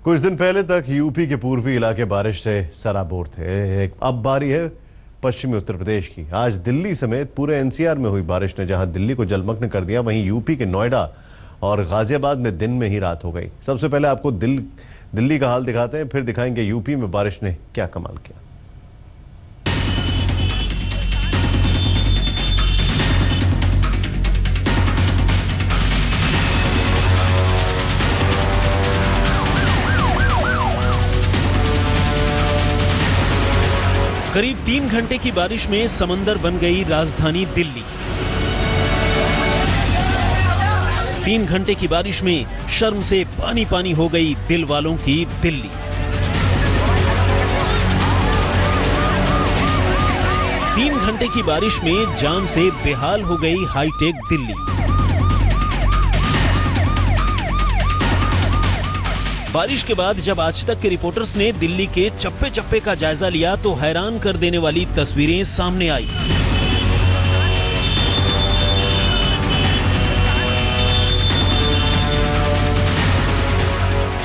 कुछ दिन पहले तक यूपी के पूर्वी इलाके बारिश से सराबोर थे। अब बारी है पश्चिमी उत्तर प्रदेश की। आज दिल्ली समेत पूरे एनसीआर में हुई बारिश ने जहां दिल्ली को जलमग्न कर दिया, वहीं यूपी के नोएडा और गाजियाबाद में दिन में ही रात हो गई। सबसे पहले आपको दिल्ली का हाल दिखाते हैं, फिर दिखाएंगे यूपी में बारिश ने क्या कमाल किया। करीब 3 घंटे की बारिश में समंदर बन गई राजधानी दिल्ली। 3 घंटे की बारिश में शर्म से पानी पानी हो गई दिल वालों की दिल्ली। तीन घंटे की बारिश में जाम से बेहाल हो गई हाईटेक दिल्ली। बारिश के बाद जब आज तक के रिपोर्टर्स ने दिल्ली के चप्पे चप्पे का जायजा लिया तो हैरान कर देने वाली तस्वीरें सामने आई।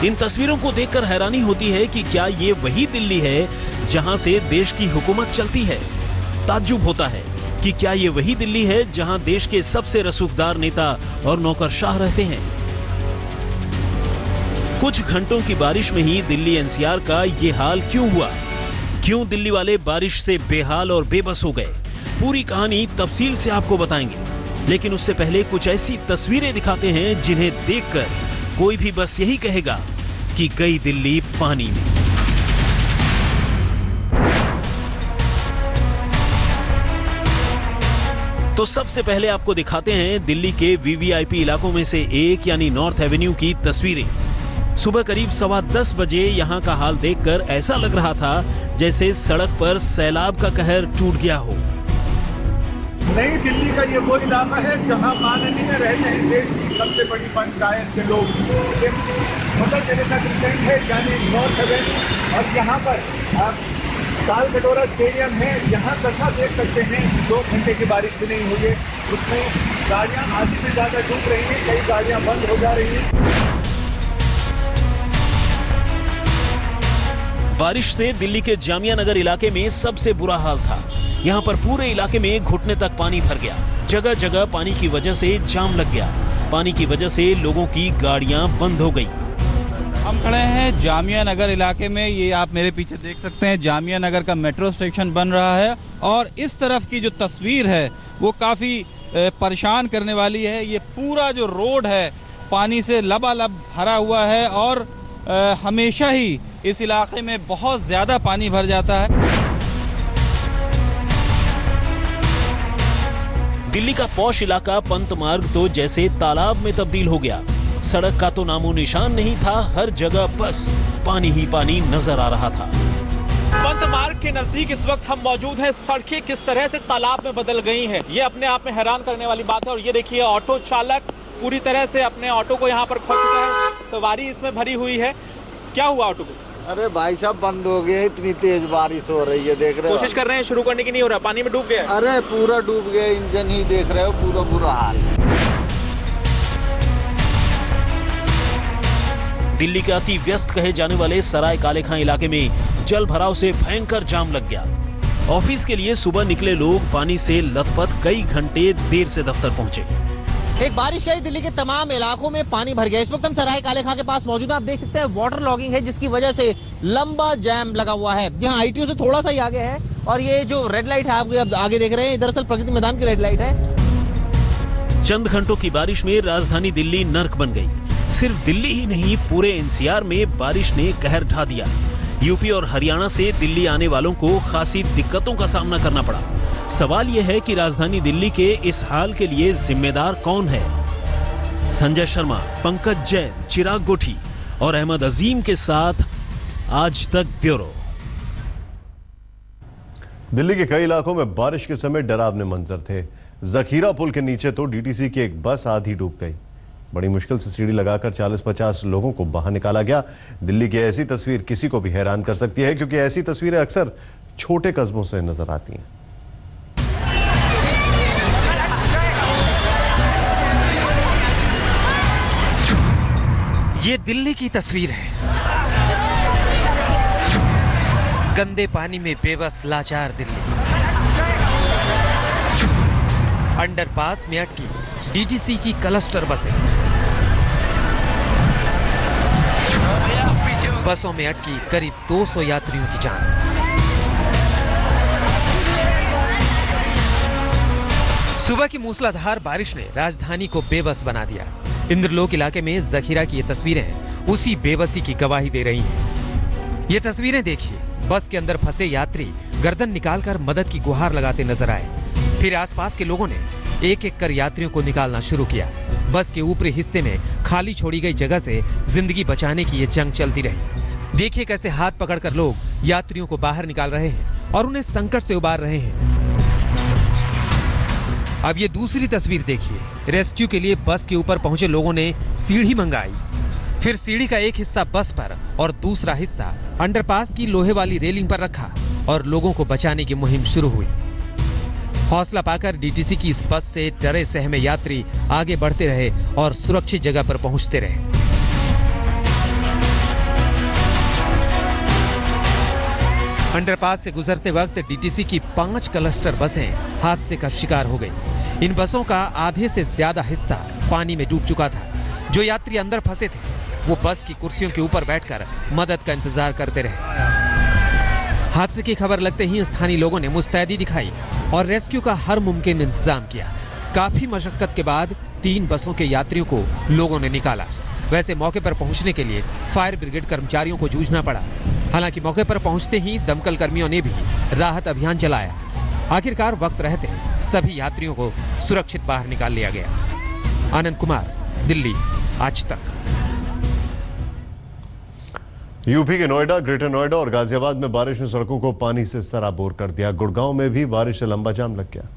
इन तस्वीरों को देखकर हैरानी होती है कि क्या ये वही दिल्ली है जहां से देश की हुकूमत चलती है। ताज्जुब होता है कि क्या ये वही दिल्ली है जहां देश के सबसे रसूखदार नेता और नौकरशाह रहते हैं। कुछ घंटों की बारिश में ही दिल्ली एनसीआर का ये हाल क्यों हुआ? क्यों दिल्ली वाले बारिश से बेहाल और बेबस हो गए? पूरी कहानी तफसील से आपको बताएंगे, लेकिन उससे पहले कुछ ऐसी तस्वीरें दिखाते हैं जिन्हें देखकर कोई भी बस यही कहेगा कि गई दिल्ली पानी में। तो सबसे पहले आपको दिखाते हैं दिल्ली के वीवीआईपी इलाकों में से एक यानी नॉर्थ एवेन्यू की तस्वीरें। सुबह करीब 10:15 बजे यहां का हाल देखकर ऐसा लग रहा था जैसे सड़क पर सैलाब का कहर टूट गया हो। नई दिल्ली का ये वो इलाका है जहां माननीय रहते हैं देश की सबसे बड़ी पंचायत के लोग। मतलब मेरे साथ रिसेंट है यानी नॉर्थ एवेन्यू, और यहाँ पर ताल कटोरा स्टेडियम है। यहाँ दशा देख सकते हैं, 2 घंटे की बारिश भी नहीं हुई है, उसमें गाड़ियाँ आधी से ज्यादा डूब रही हैं, कई गाड़ियाँ बंद हो जा रही हैं। बारिश से दिल्ली के जामिया नगर इलाके में सबसे बुरा हाल था। यहाँ पर पूरे इलाके में घुटने तक पानी भर गया। जगह जगह पानी की वजह से जाम लग गया। पानी की वजह से लोगों की गाड़ियां बंद हो गई। हम खड़े हैं जामिया नगर इलाके में। ये आप मेरे पीछे देख सकते हैं, जामिया नगर का मेट्रो स्टेशन बन रहा है और इस तरफ की जो तस्वीर है वो काफी परेशान करने वाली है। ये पूरा जो रोड है पानी से लबालब भरा हुआ है और हमेशा ही इस इलाके में बहुत ज्यादा पानी भर जाता है। दिल्ली का पॉश इलाका पंत मार्ग तो जैसे तालाब में तब्दील हो गया। सड़क का तो नामो निशान नहीं था, हर जगह बस पानी ही पानी नजर आ रहा था। पंत मार्ग के नजदीक इस वक्त हम मौजूद हैं। सड़कें किस तरह से तालाब में बदल गई हैं, ये अपने आप में हैरान करने वाली बात है। और ये देखिए, ऑटो चालक पूरी तरह से अपने ऑटो को यहाँ पर खो चुका है। सवारी इसमें भरी हुई है। क्या हुआ ऑटो को? अरे भाई साहब, बंद हो गया, इतनी तेज बारिश हो रही है, देख रहे हो। कोशिश कर रहे हैं शुरू करने की, नहीं हो रहा, पानी में डूब गया। अरे पूरा डूब गया, इंजन ही देख रहे हो, पूरा बुरा हाल। दिल्ली के अति व्यस्त कहे जाने वाले सराय काले खां इलाके में जल भराव से भयंकर जाम लग गया। ऑफिस के लिए सुबह निकले लोग पानी से लथपथ कई घंटे देर से दफ्तर पहुंचे। एक बारिश गई, दिल्ली के तमाम इलाकों में पानी भर गया। इस वक्त हम सराय काले खां के पास मौजूद हैं। आप देख सकते हैं वाटर लॉगिंग है, जिसकी वजह से लंबा जैम लगा हुआ है। यहाँ आईटीओ से थोड़ा सा ही आगे है और ये जो रेड लाइट है आप आगे देख रहे हैं, दरअसल प्रगति मैदान की रेड लाइट है। चंद घंटों की बारिश में राजधानी दिल्ली नर्क बन गई। सिर्फ दिल्ली ही नहीं, पूरे एनसीआर में बारिश ने कहर ढा दिया। यूपी और हरियाणा से दिल्ली आने वालों को खासी दिक्कतों का सामना करना पड़ा। सवाल यह है कि राजधानी दिल्ली के इस हाल के लिए जिम्मेदार कौन है? संजय शर्मा, पंकज जैन, चिराग गोठी और अहमद अजीम के साथ आज तक ब्यूरो। दिल्ली के कई इलाकों में बारिश के समय डरावने मंजर थे। जखीरा पुल के नीचे तो डीटीसी की एक बस आधी डूब गई। बड़ी मुश्किल से सीढ़ी लगाकर 40-50 लोगों को बाहर निकाला गया। दिल्ली की ऐसी तस्वीर किसी को भी हैरान कर सकती है, क्योंकि ऐसी तस्वीरें अक्सर छोटे कस्बों से नजर आती हैं। ये दिल्ली की तस्वीर है। गंदे पानी में बेबस लाचार दिल्ली। अंडरपास में अटकी डीटीसी की क्लस्टर बसें। बसों में अटकी करीब 200 यात्रियों की जान। सुबह की मूसलाधार बारिश ने राजधानी को बेबस बना दिया। इंद्रलोक इलाके में जखीरा की ये तस्वीरें उसी बेबसी की गवाही दे रही हैं। ये तस्वीरें देखिए, बस के अंदर फंसे यात्री गर्दन निकालकर मदद की गुहार लगाते नजर आए। फिर आसपास के लोगों ने एक एक कर यात्रियों को निकालना शुरू किया। बस के ऊपरी हिस्से में खाली छोड़ी गई जगह से जिंदगी बचाने की ये जंग चलती रही। देखिए कैसे हाथ पकड़कर लोग यात्रियों को बाहर निकाल रहे हैं और उन्हें संकट से उबार रहे हैं। अब ये दूसरी तस्वीर देखिए, रेस्क्यू के लिए बस के ऊपर पहुंचे लोगों ने सीढ़ी मंगाई। फिर सीढ़ी का एक हिस्सा बस पर और दूसरा हिस्सा अंडरपास की लोहे वाली रेलिंग पर रखा और लोगों को बचाने की मुहिम शुरू हुई। हौसला पाकर डीटीसी की इस बस से डरे सहमे यात्री आगे बढ़ते रहे और सुरक्षित जगह पर पहुंचते रहे। अंडरपास से गुजरते वक्त डीटीसी की 5 क्लस्टर बसें हादसे का शिकार हो गई। इन बसों का आधे से ज्यादा हिस्सा पानी में डूब चुका था। जो यात्री अंदर फंसे थे वो बस की कुर्सियों के ऊपर बैठकर मदद का इंतजार करते रहे। हादसे की खबर लगते ही स्थानीय लोगों ने मुस्तैदी दिखाई और रेस्क्यू का हर मुमकिन इंतजाम किया। काफी मशक्कत के बाद 3 बसों के यात्रियों को लोगों ने निकाला। वैसे मौके पर पहुंचने के लिए फायर ब्रिगेड कर्मचारियों को जूझना पड़ा। हालांकि मौके पर पहुंचते ही दमकल कर्मियों ने भी राहत अभियान चलाया। आखिरकार वक्त रहते सभी यात्रियों को सुरक्षित बाहर निकाल लिया गया। आनंद कुमार, दिल्ली, आज तक। यूपी के नोएडा, ग्रेटर नोएडा और गाजियाबाद में बारिश ने सड़कों को पानी से सराबोर कर दिया। गुड़गांव में भी बारिश से लंबा जाम लग गया।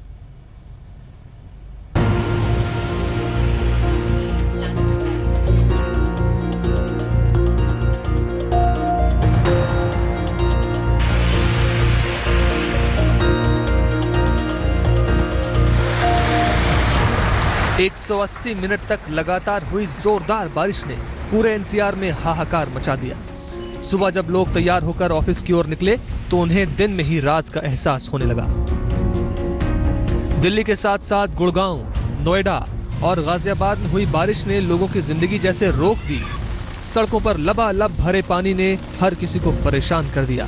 एक 180 मिनट तक लगातार हुई जोरदार बारिश ने पूरे एनसीआर में हाहाकार मचा दिया। सुबह जब लोग तैयार होकर ऑफिस की ओर निकले तो उन्हें दिन में ही रात का एहसास होने लगा। दिल्ली के साथ साथ गुड़गांव, नोएडा और गाजियाबाद में हुई बारिश ने लोगों की जिंदगी जैसे रोक दी। सड़कों पर लबालब भरे पानी ने हर किसी को परेशान कर दिया।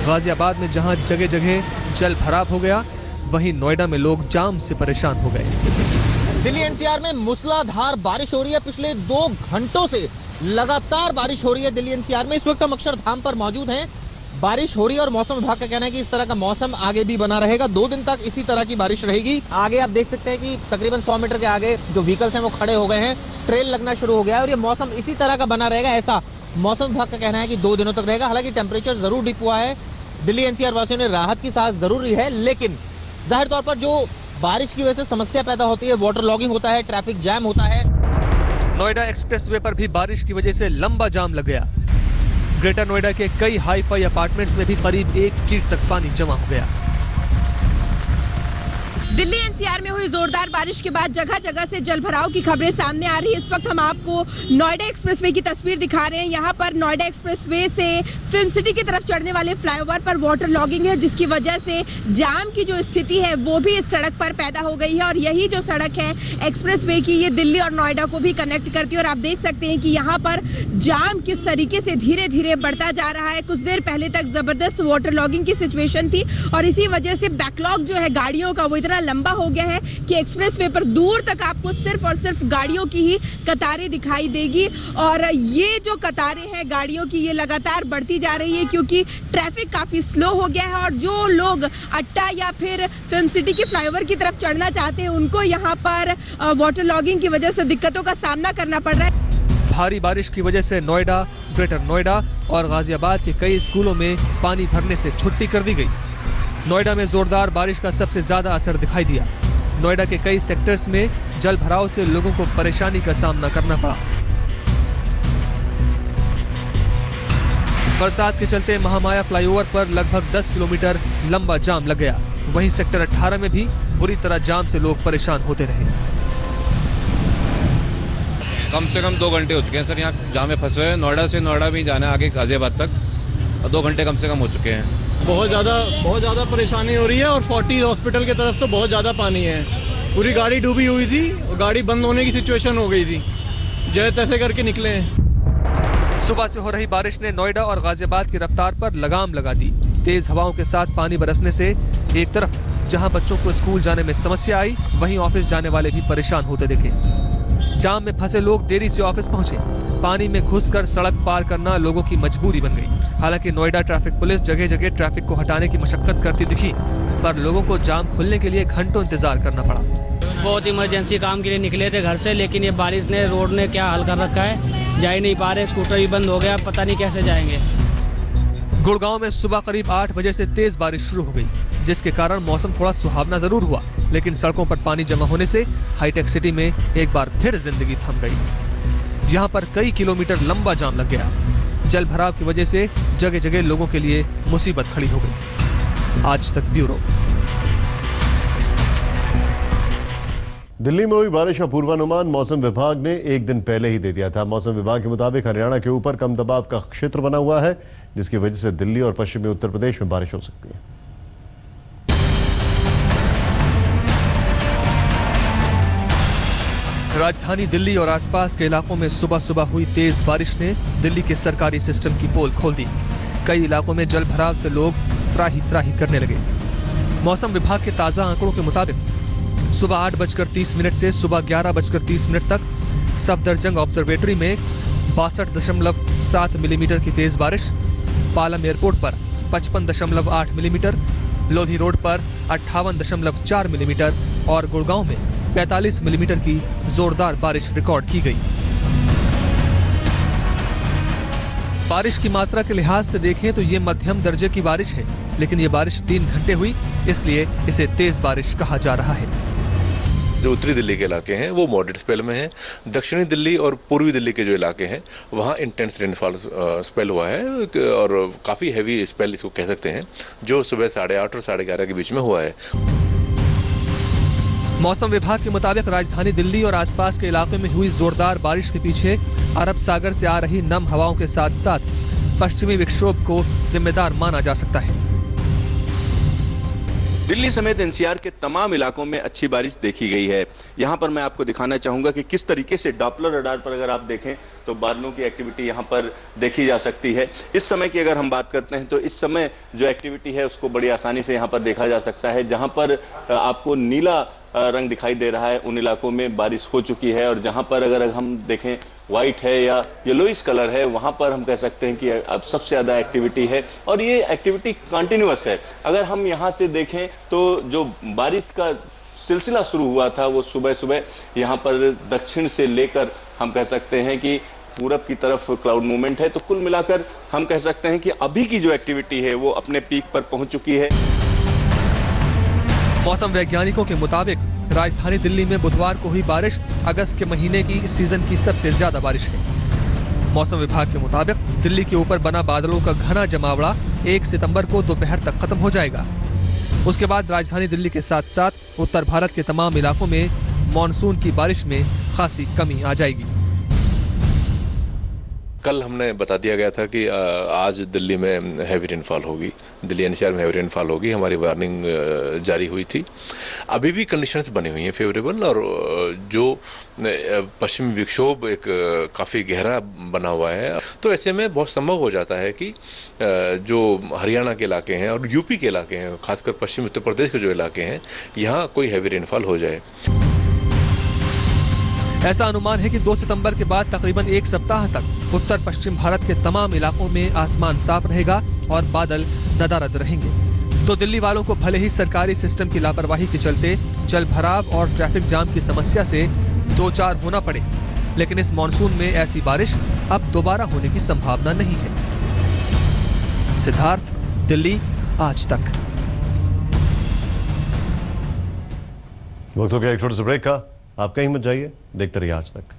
गाजियाबाद में जहां जगह जगह जल भराव हो गया, वहीं नोएडा में लोग जाम से परेशान हो गए। दिल्ली एनसीआर में मूसलाधार बारिश हो रही है। पिछले 2 घंटों से लगातार बारिश हो रही है दिल्ली एनसीआर में। इस वक्त हम अक्षरधाम पर मौजूद हैं। बारिश हो रही है और मौसम विभाग का कहना है कि इस तरह का मौसम आगे भी बना रहेगा। 2 दिन तक इसी तरह की बारिश रहेगी। आगे आप देख सकते हैं कि तकरीबन 100 मीटर के आगे जो व्हीकल्स हैं वो खड़े हो गए हैं। ट्रेल लगना शुरू हो गया है और ये मौसम इसी तरह का बना रहेगा, ऐसा मौसम विभाग का कहना है कि 2 दिनों तक रहेगा। हालांकि टेम्परेचर जरूर डिप हुआ है। दिल्ली एनसीआर वासियों ने राहत की सांस जरूर ली है, लेकिन जाहिर तौर पर जो बारिश की वजह से समस्या पैदा होती है, वाटर लॉगिंग होता है, ट्रैफिक जैम होता है। नोएडा एक्सप्रेसवे पर भी बारिश की वजह से लंबा जाम लग गया। ग्रेटर नोएडा के कई हाई-फाई अपार्टमेंट्स में भी करीब 1 फीट तक पानी जमा हो गया। दिल्ली एनसीआर में हुई जोरदार बारिश के बाद जगह जगह से जलभराव की खबरें सामने आ रही है। इस वक्त हम आपको नोएडा एक्सप्रेसवे की तस्वीर दिखा रहे हैं। यहाँ पर नोएडा एक्सप्रेसवे से फिल्म सिटी की तरफ चढ़ने वाले फ्लाईओवर पर वाटर लॉगिंग है, जिसकी वजह से जाम की जो स्थिति है वो भी इस सड़क पर पैदा हो गई है। और यही जो सड़क है एक्सप्रेसवे की, ये दिल्ली और नोएडा को भी कनेक्ट करती है। और आप देख सकते हैं कि यहाँ पर जाम किस तरीके से धीरे धीरे बढ़ता जा रहा है। कुछ देर पहले तक जबरदस्त वाटर लॉगिंग की सिचुएशन थी और इसी वजह से बैकलॉग जो है गाड़ियों का वो इतना लंबा हो गया है कि एक्सप्रेसवे पर दूर तक आपको सिर्फ और सिर्फ गाड़ियों की ही कतारें दिखाई देगी। और ये जो कतारें हैं गाड़ियों की, ये लगातार बढ़ती जा रही है क्योंकि ट्रैफिक काफी स्लो हो गया है। और जो लोग अट्टा या फिर फिल्म सिटी की फ्लाईओवर की तरफ चढ़ना चाहते हैं, उनको यहाँ पर वाटर लॉगिंग की वजह से दिक्कतों का सामना करना पड़ रहा है। भारी बारिश की वजह से नोएडा, ग्रेटर नोएडा और गाजियाबाद के कई स्कूलों में पानी भरने से छुट्टी कर दी गई। नोएडा में जोरदार बारिश का सबसे ज्यादा असर दिखाई दिया। नोएडा के कई सेक्टर्स में जल भराव से लोगों को परेशानी का सामना करना पड़ा। बरसात के चलते महामाया फ्लाईओवर पर लगभग 10 किलोमीटर लंबा जाम लग गया। वहीं सेक्टर 18 में भी बुरी तरह जाम से लोग परेशान होते रहे। कम से कम 2 घंटे हो चुके हैं सर यहाँ जाम में फंसे हुए। नोएडा से नोएडा भी जाना है आगे गाजियाबाद तक, और 2 घंटे कम से कम हो चुके हैं। बहुत ज़्यादा परेशानी हो रही है और फोर्टिस हॉस्पिटल की तरफ तो बहुत ज़्यादा पानी है। पूरी गाड़ी डूबी हुई थी और गाड़ी बंद होने की सिचुएशन हो गई थी, जैसे तैसे करके निकले हैं। सुबह से हो रही बारिश ने नोएडा और गाजियाबाद की रफ्तार पर लगाम लगा दी। तेज हवाओं के साथ पानी बरसने से एक तरफ जहां बच्चों को स्कूल जाने में समस्या आई, वहीं ऑफिस जाने वाले भी परेशान होते दिखे। जाम में फंसे लोग देरी से ऑफिस पहुंचे। पानी में घुसकर सड़क पार करना लोगों की मजबूरी बन गई। हालांकि नोएडा ट्रैफिक पुलिस जगह जगह ट्रैफिक को हटाने की मशक्कत करती दिखी, पर लोगों को जाम खुलने के लिए घंटों इंतजार करना पड़ा। बहुत इमरजेंसी काम के लिए निकले थे घर से, लेकिन ये बारिश ने रोड ने क्या हाल कर रखा है, जा ही नहीं पा रहे। स्कूटर भी बंद हो गया, पता नहीं कैसे जाएंगे। गुड़गांव में सुबह करीब 8 बजे से तेज बारिश शुरू हो गई, जिसके कारण मौसम थोड़ा सुहावना जरूर हुआ, लेकिन सड़कों पर पानी जमा होने से हाईटेक सिटी में एक बार फिर जिंदगी थम गई। यहाँ पर कई किलोमीटर लंबा जाम लग गया। जल भराव की वजह से जगह जगह लोगों के लिए मुसीबत खड़ी हो गई। आज तक ब्यूरो। दिल्ली में हुई बारिश का पूर्वानुमान मौसम विभाग ने एक दिन पहले ही दे दिया था। मौसम विभाग के मुताबिक हरियाणा के ऊपर कम दबाव का क्षेत्र बना हुआ है, जिसकी वजह से दिल्ली और पश्चिमी उत्तर प्रदेश में बारिश हो सकती है। राजधानी दिल्ली और आसपास के इलाकों में सुबह सुबह हुई तेज बारिश ने दिल्ली के सरकारी सिस्टम की पोल खोल दी। कई इलाकों में जल भराव से लोग त्राही त्राही करने लगे। मौसम विभाग के ताजा आंकड़ों के मुताबिक सुबह 8:30 से सुबह 11:30 तक सफदरजंग ऑब्जर्वेटरी में 62.7 मिलीमीटर की तेज बारिश, पालम एयरपोर्ट पर 55.8 मिलीमीटर, लोधी रोड पर 58.4 मिलीमीटर और गुड़गांव में 45 मिलीमीटर की जोरदार बारिश रिकॉर्ड की गई। बारिश की मात्रा के लिहाज से देखें तो ये मध्यम दर्जे की बारिश है, लेकिन ये बारिश 3 घंटे हुई, इसलिए इसे तेज बारिश कहा जा रहा है। जो उत्तरी दिल्ली के इलाके हैं वो मॉडरेट स्पेल में हैं। दक्षिणी दिल्ली और पूर्वी दिल्ली के जो इलाके हैं वहाँ इंटेंस रेनफॉल स्पेल हुआ है और काफ़ी हैवी स्पेल इसको कह सकते हैं, जो सुबह 8:30 और 11:30 के बीच में हुआ है। मौसम विभाग के मुताबिक राजधानी दिल्ली और आसपास के इलाके में हुई जोरदार बारिश के पीछे अरब सागर से आ रही नम हवाओं के साथ साथ पश्चिमी विक्षोभ को जिम्मेदार माना जा सकता है। दिल्ली समेत एनसीआर के तमाम इलाकों में अच्छी बारिश देखी गई है। यहाँ पर मैं आपको दिखाना चाहूँगा कि किस तरीके से डॉपलर रडार पर अगर आप देखें तो बादलों की एक्टिविटी यहाँ पर देखी जा सकती है। इस समय की अगर हम बात करते हैं तो इस समय जो एक्टिविटी है उसको बड़ी आसानी से यहाँ पर देखा जा सकता है। जहाँ पर आपको नीला रंग दिखाई दे रहा है उन इलाकों में बारिश हो चुकी है, और जहाँ पर अगर हम देखें व्हाइट है या येलोइश कलर है वहाँ पर हम कह सकते हैं कि अब सबसे ज़्यादा एक्टिविटी है और ये एक्टिविटी कंटिन्यूअस है। अगर हम यहाँ से देखें तो जो बारिश का सिलसिला शुरू हुआ था वो सुबह सुबह यहाँ पर दक्षिण से लेकर हम कह सकते हैं कि पूरब की तरफ क्लाउड मूवमेंट है, तो कुल मिलाकर हम कह सकते हैं कि अभी की जो एक्टिविटी है वो अपने पीक पर पहुँच चुकी है। मौसम वैज्ञानिकों के मुताबिक राजधानी दिल्ली में बुधवार को हुई बारिश अगस्त के महीने की इस सीजन की सबसे ज्यादा बारिश है। मौसम विभाग के मुताबिक दिल्ली के ऊपर बना बादलों का घना जमावड़ा 1 सितंबर को दोपहर तक खत्म हो जाएगा। उसके बाद राजधानी दिल्ली के साथ साथ उत्तर भारत के तमाम इलाकों में मानसून की बारिश में खासी कमी आ जाएगी। कल हमने बता दिया गया था कि आज दिल्ली में हैवी रेनफॉल होगी, दिल्ली एनसीआर में हैवी रेनफॉल होगी, हमारी वार्निंग जारी हुई थी। अभी भी कंडीशंस बनी हुई हैं फेवरेबल, और जो पश्चिमी विक्षोभ एक काफ़ी गहरा बना हुआ है, तो ऐसे में बहुत संभव हो जाता है कि जो हरियाणा के इलाके हैं और यूपी के इलाके हैं, खासकर पश्चिमी उत्तर प्रदेश के जो इलाके हैं, यहाँ कोई हैवी रेनफॉल हो जाए। ऐसा अनुमान है कि 2 सितंबर के बाद तकरीबन 1 सप्ताह तक उत्तर पश्चिम भारत के तमाम इलाकों में आसमान साफ रहेगा और बादल नदारद रहेंगे। तो दिल्ली वालों को भले ही सरकारी सिस्टम की लापरवाही के चलते जल भराव और ट्रैफिक जाम की समस्या से 2-4 होना पड़े, लेकिन इस मॉनसून में ऐसी बारिश अब दोबारा होने की संभावना नहीं है। सिद्धार्थ, दिल्ली आज तक। वक्त हो गया एक छोटे से ब्रेक का। आप कहीं मत जाइए, देखते रहिए आज तक।